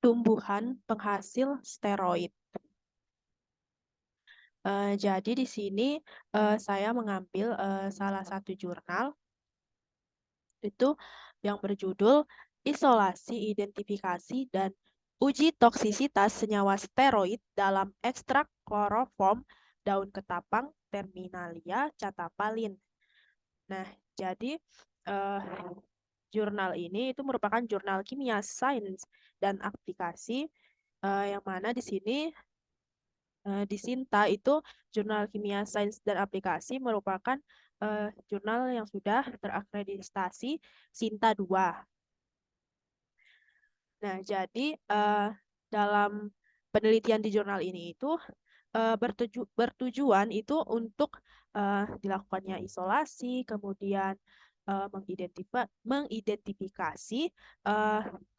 tumbuhan penghasil steroid. Jadi di sini saya mengambil salah satu jurnal itu yang berjudul Isolasi, Identifikasi, dan Uji Toksisitas Senyawa Steroid dalam Ekstrak Kloroform Daun Ketapang Terminalia Catapalin. Nah, jadi eh, jurnal ini itu merupakan jurnal kimia sains dan aplikasi yang mana di sini di Sinta itu jurnal kimia sains dan aplikasi merupakan jurnal yang sudah terakreditasi Sinta 2. Nah, jadi dalam penelitian di jurnal ini itu bertujuan itu untuk dilakukannya isolasi, kemudian mengidentifikasi,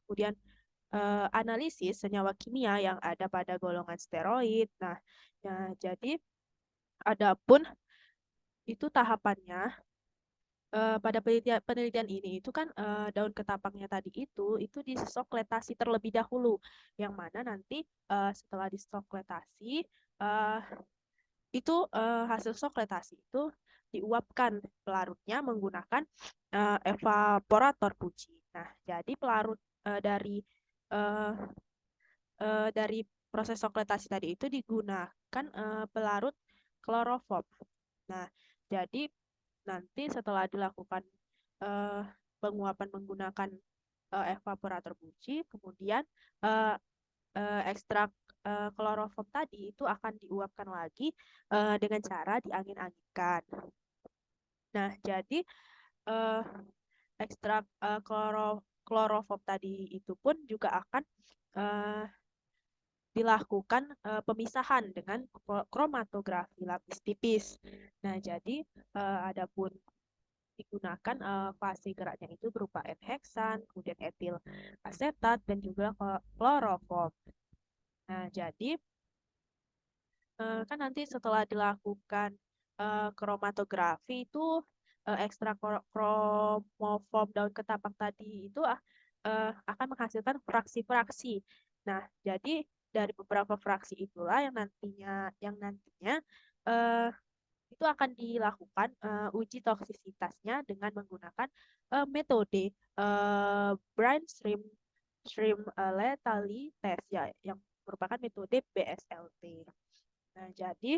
kemudian analisis senyawa kimia yang ada pada golongan steroid. Nah, ya, jadi adapun itu tahapannya pada penelitian ini itu kan daun ketapangnya tadi itu disokletasi terlebih dahulu, yang mana nanti setelah disokletasi uh, itu hasil sokletasi itu diuapkan pelarutnya menggunakan evaporator Pucci. Nah, jadi pelarut uh, dari proses sokletasi tadi itu digunakan pelarut kloroform. Nah, jadi nanti setelah dilakukan uh, penguapan menggunakan evaporator Pucci, kemudian uh, ekstrak kloroform tadi itu akan diuapkan lagi dengan cara diangin-anginkan. Nah, jadi uh, ekstrak kloroform tadi itu pun juga akan uh, dilakukan pemisahan dengan kromatografi lapis tipis. Nah, jadi adapun digunakan fase geraknya itu berupa N-heksan, kemudian etil asetat, dan juga kloroform. Nah, jadi kan nanti setelah dilakukan kromatografi itu ekstra kromoform daun ketapang tadi itu akan menghasilkan fraksi-fraksi. Nah, jadi dari beberapa fraksi itulah yang nantinya uh, itu akan dilakukan uji toksisitasnya dengan menggunakan metode brain stream lethality test ya, yang merupakan metode BSLT. Nah, jadi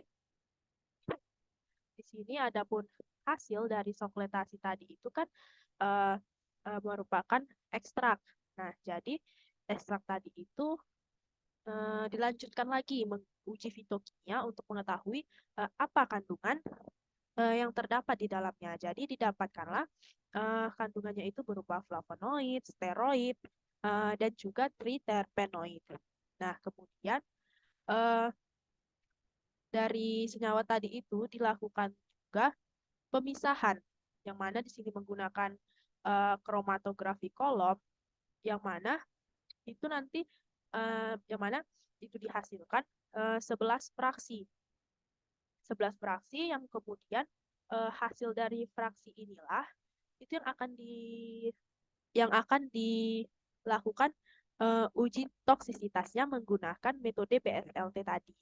di sini adapun hasil dari sokletasi tadi itu kan uh, merupakan ekstrak. Nah, jadi ekstrak tadi itu dilanjutkan lagi menguji fitokimia untuk mengetahui apa kandungan yang terdapat di dalamnya. Jadi didapatkanlah kandungannya itu berupa flavonoid, steroid, dan juga triterpenoid. Nah, kemudian uh, dari senyawa tadi itu dilakukan juga pemisahan, yang mana di sini menggunakan kromatografi kolom, yang mana itu nanti yang mana itu dihasilkan 11 fraksi. 11 fraksi yang kemudian hasil dari fraksi inilah itu yang akan dilakukan uji toksisitasnya menggunakan metode BSLT tadi.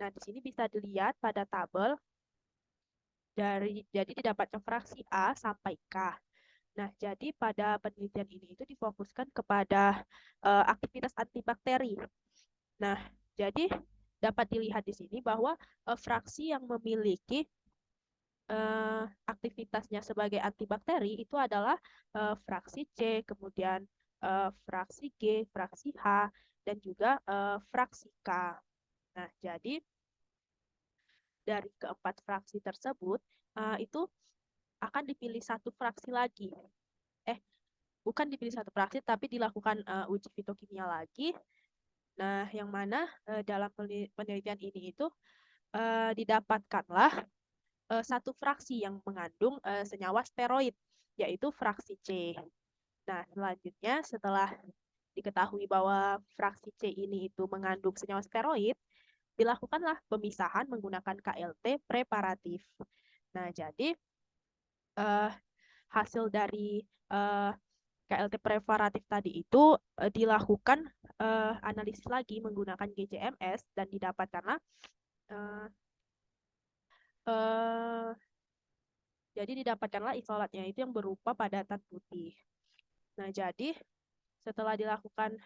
Nah, di sini bisa dilihat pada tabel jadi didapatkan fraksi A sampai K. Nah, jadi pada penelitian ini itu difokuskan kepada aktivitas antibakteri. Nah, jadi dapat dilihat di sini bahwa fraksi yang memiliki aktivitasnya sebagai antibakteri itu adalah fraksi C, kemudian fraksi G, fraksi H, dan juga fraksi K. Nah, jadi dari keempat fraksi tersebut itu akan dipilih satu fraksi lagi. Bukan dipilih satu fraksi, tapi dilakukan uji fitokimia lagi. Nah, yang mana dalam penelitian ini itu didapatkanlah satu fraksi yang mengandung senyawa steroid, yaitu fraksi C. Nah, selanjutnya setelah diketahui bahwa fraksi C ini itu mengandung senyawa steroid, dilakukanlah pemisahan menggunakan KLT preparatif. Nah, jadi hasil dari KLT preparatif tadi itu dilakukan analisis lagi menggunakan GCMS dan didapatkanlah eh, eh, jadi didapatkanlah isolatnya itu yang berupa padatan putih. Nah, jadi setelah dilakukan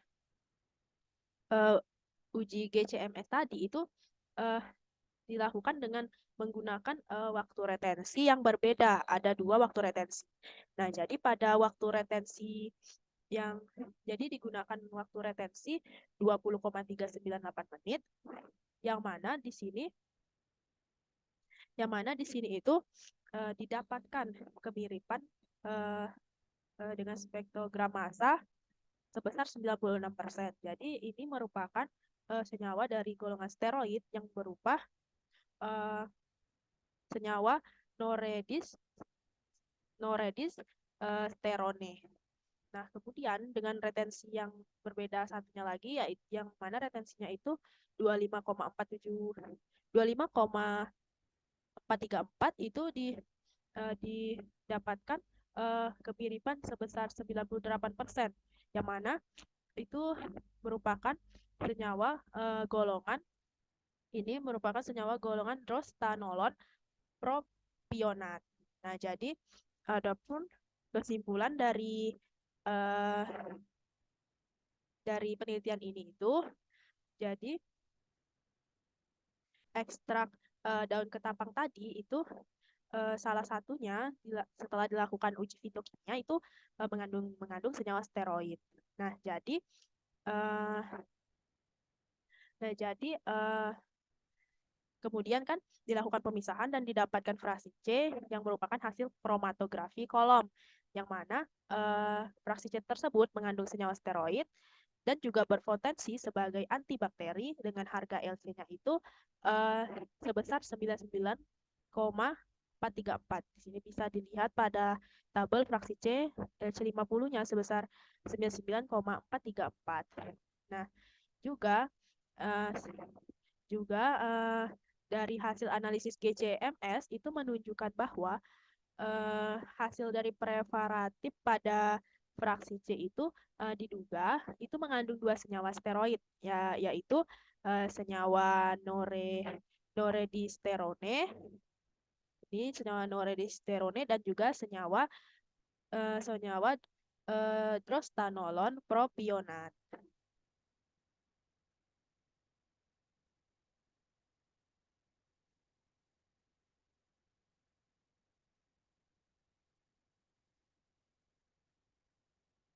uji GCMS tadi itu uh, dilakukan dengan menggunakan waktu retensi yang berbeda. Ada 2 waktu retensi. Nah, jadi pada waktu retensi yang jadi digunakan waktu retensi 20,398 menit, yang mana di sini itu didapatkan kemiripan dengan spektrogram massa sebesar 96%. Jadi ini merupakan senyawa dari golongan steroid yang berupa senyawa noredis sterone. Nah, kemudian dengan retensi yang berbeda satunya lagi, yaitu yang mana retensinya itu 25,434 itu didapatkan kemiripan sebesar 98%, yang mana itu merupakan senyawa golongan drostanolon propionat. Nah, jadi adapun kesimpulan dari penelitian ini itu, jadi ekstrak daun ketapang tadi itu salah satunya setelah dilakukan uji fitokimia itu mengandung senyawa steroid. Nah, jadi kemudian kan dilakukan pemisahan dan didapatkan fraksi C yang merupakan hasil kromatografi kolom, yang mana fraksi C tersebut mengandung senyawa steroid dan juga berpotensi sebagai antibakteri dengan harga LC-nya itu sebesar 99,434. Di sini bisa dilihat pada tabel fraksi C LC50-nya sebesar 99,434. Nah, juga uh, dari hasil analisis GCMS itu menunjukkan bahwa hasil dari preparatif pada fraksi C itu diduga itu mengandung 2 senyawa steroid, yaitu senyawa noredisterone, ini senyawa noredisterone dan juga senyawa drostanolon propionat.